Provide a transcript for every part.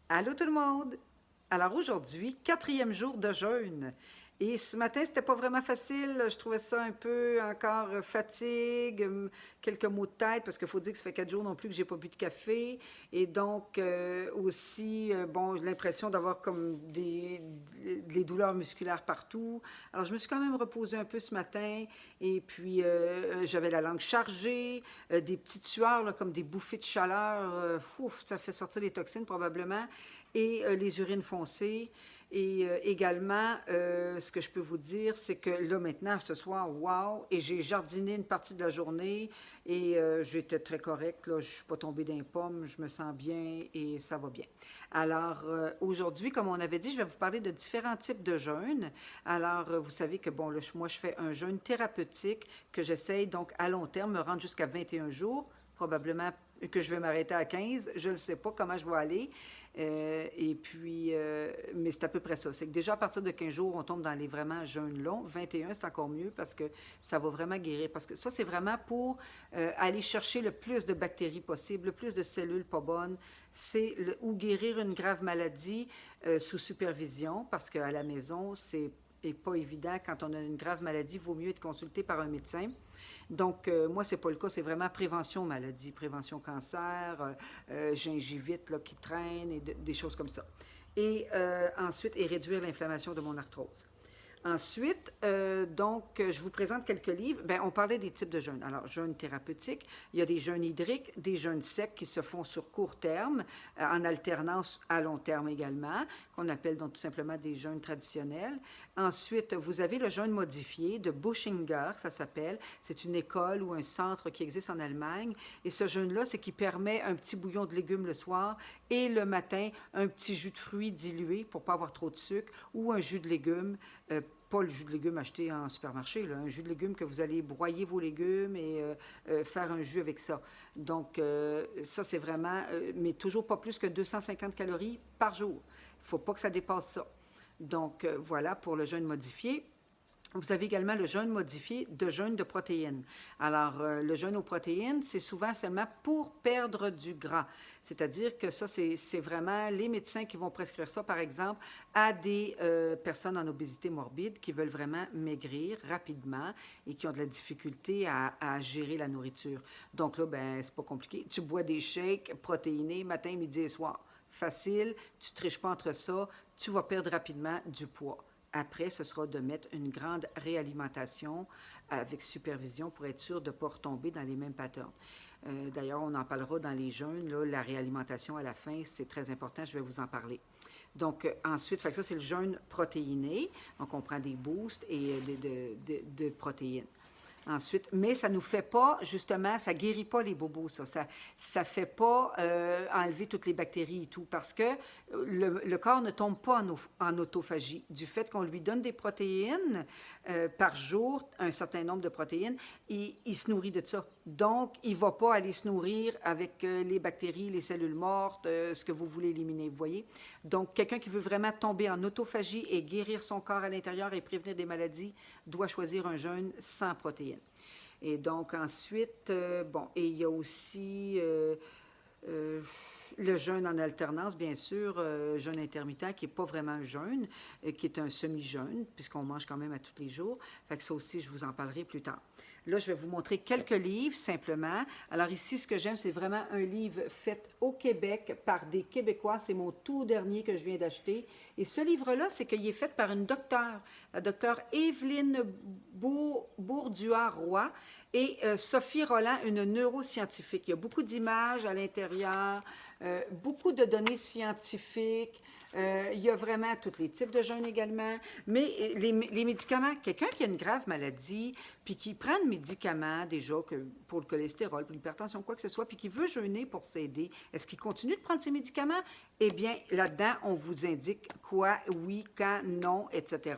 Allô tout le monde! Alors aujourd'hui, quatrième jour de jeûne. Et ce matin, c'était pas vraiment facile. Je trouvais ça un peu encore fatigue, quelques maux de tête, parce qu'il faut dire que ça fait 4 jours non plus que j'ai pas bu de café. Et donc aussi, bon, j'ai l'impression d'avoir comme des douleurs musculaires partout. Alors je me suis quand même reposée un peu ce matin. Et puis j'avais la langue chargée, des petites sueurs là, comme des bouffées de chaleur. Ouf, ça fait sortir les toxines probablement. Et les urines foncées. Et également, ce que je peux vous dire, c'est que là maintenant, ce soir, wow, et j'ai jardiné une partie de la journée et j'étais très correcte, là, je ne suis pas tombée dans les pommes, je me sens bien et ça va bien. Alors aujourd'hui, comme on avait dit, je vais vous parler de différents types de jeûnes. Alors vous savez que bon, là, moi je fais un jeûne thérapeutique que j'essaye donc à long terme, me rendre jusqu'à 21 jours, probablement que je vais m'arrêter à 15, je ne sais pas comment je vais aller. Et puis, mais c'est à peu près ça. C'est que déjà à partir de 15 jours, on tombe dans les vraiment jeûnes longs. 21, c'est encore mieux parce que ça va vraiment guérir. Parce que ça, c'est vraiment pour aller chercher le plus de bactéries possible, le plus de cellules pas bonnes. Ou guérir une grave maladie sous supervision parce qu'à la maison, c'est n'est pas évident. Quand on a une grave maladie, il vaut mieux être consulté par un médecin. Donc, moi, c'est pas le cas. C'est vraiment prévention maladie, prévention cancer, gingivite là, qui traîne et des choses comme ça. Et ensuite, et réduire l'inflammation de mon arthrose. Ensuite, donc, je vous présente quelques livres. Bien, on parlait des types de jeûnes. Alors, jeûne thérapeutique, il y a des jeûnes hydriques, des jeûnes secs qui se font sur court terme, en alternance à long terme également, qu'on appelle donc tout simplement des jeûnes traditionnels. Ensuite, vous avez le jeûne modifié de Buschinger, ça s'appelle. C'est une école ou un centre qui existe en Allemagne. Et ce jeûne-là, c'est qui permet un petit bouillon de légumes le soir et le matin, un petit jus de fruits dilué pour ne pas avoir trop de sucre ou un jus de légumes pas le jus de légumes acheté en supermarché, là, un jus de légumes que vous allez broyer vos légumes et faire un jus avec ça. Donc, ça, c'est vraiment, mais toujours pas plus que 250 calories par jour. Il ne faut pas que ça dépasse ça. Donc, voilà pour le jeûne modifié. Vous avez également le jeûne modifié de jeûne de protéines. Alors, le jeûne aux protéines, c'est souvent seulement pour perdre du gras. C'est-à-dire que ça, c'est vraiment les médecins qui vont prescrire ça, par exemple, à des personnes en obésité morbide qui veulent vraiment maigrir rapidement et qui ont de la difficulté à gérer la nourriture. Donc là, ben, c'est pas compliqué. Tu bois des shakes protéinés matin, midi et soir. Facile, tu ne triches pas entre ça, tu vas perdre rapidement du poids. Après, ce sera de mettre une grande réalimentation avec supervision pour être sûr de ne pas retomber dans les mêmes patterns. D'ailleurs, on en parlera dans les jeûnes, là, la réalimentation à la fin, c'est très important, je vais vous en parler. Donc, ensuite, fait que ça, c'est le jeûne protéiné. Donc, on prend des boosts et de protéines. Ensuite, mais ça ne nous fait pas, justement, ça ne guérit pas les bobos, ça. Ça ne fait pas enlever toutes les bactéries et tout, parce que le corps ne tombe pas en autophagie. Du fait qu'on lui donne des protéines par jour, un certain nombre de protéines, il se nourrit de ça. Donc, il ne va pas aller se nourrir avec les bactéries, les cellules mortes, ce que vous voulez éliminer, vous voyez. Donc, quelqu'un qui veut vraiment tomber en autophagie et guérir son corps à l'intérieur et prévenir des maladies doit choisir un jeûne sans protéines. Et donc ensuite, bon, et il y a aussi euh, le jeûne en alternance, bien sûr, jeûne intermittent, qui n'est pas vraiment un jeûne, qui est un semi-jeûne, puisqu'on mange quand même à tous les jours. Fait que ça aussi, je vous en parlerai plus tard. Là, je vais vous montrer quelques livres, simplement. Alors ici, ce que j'aime, c'est vraiment un livre fait au Québec par des Québécois. C'est mon tout dernier que je viens d'acheter. Et ce livre-là, c'est qu'il est fait par une docteure, la docteure Evelyne Bourduas-Roy, et Sophie Rolland, une neuroscientifique. Il y a beaucoup d'images à l'intérieur, beaucoup de données scientifiques. Il y a vraiment tous les types de jeûnes également. Mais les médicaments, quelqu'un qui a une grave maladie, puis qui prend un médicament déjà pour le cholestérol, pour l'hypertension, quoi que ce soit, puis qui veut jeûner pour s'aider, est-ce qu'il continue de prendre ses médicaments? Eh bien, là-dedans, on vous indique quoi, oui, quand, non, etc.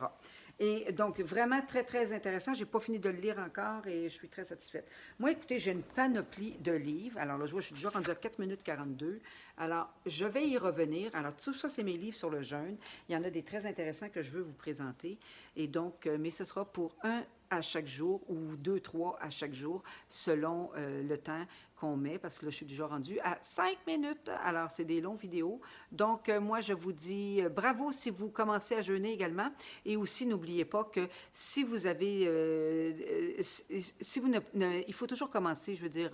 Et donc, vraiment très, très intéressant. Je n'ai pas fini de le lire encore et je suis très satisfaite. Moi, écoutez, j'ai une panoplie de livres. Alors là, je vois, je suis déjà rendue à 4 minutes 42. Alors, je vais y revenir. Alors, tout ça, c'est mes livres sur le jeûne. Il y en a des très intéressants que je veux vous présenter. Et donc, mais ce sera pour un à chaque jour ou deux, trois à chaque jour, selon le temps qu'on met, parce que là, je suis déjà rendue à 5 minutes. Alors, c'est des longs vidéos. Donc, moi, je vous dis bravo si vous commencez à jeûner également. Et aussi, n'oubliez pas que si vous avez... si vous il faut toujours commencer, je veux dire,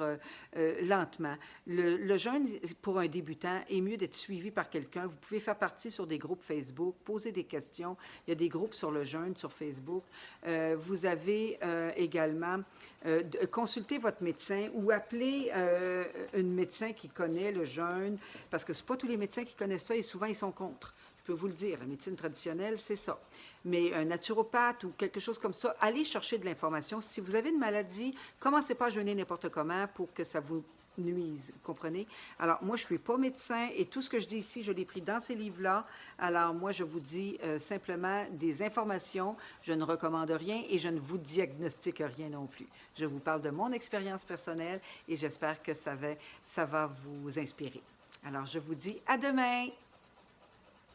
lentement. Le jeûne, pour un débutant, est mieux d'être suivi par quelqu'un. Vous pouvez faire partie sur des groupes Facebook, poser des questions. Il y a des groupes sur le jeûne sur Facebook. Vous avez également consulter votre médecin ou appeler un médecin qui connaît le jeûne, parce que ce pas tous les médecins qui connaissent ça et souvent ils sont contre. Je peux vous le dire, la médecine traditionnelle, c'est ça. Mais un naturopathe ou quelque chose comme ça, allez chercher de l'information. Si vous avez une maladie, commencez pas à jeûner n'importe comment pour que ça vous nuise, vous comprenez? Alors, moi, je ne suis pas médecin et tout ce que je dis ici, je l'ai pris dans ces livres-là. Alors, moi, je vous dis simplement des informations. Je ne recommande rien et je ne vous diagnostique rien non plus. Je vous parle de mon expérience personnelle et j'espère que ça va vous inspirer. Alors, je vous dis à demain!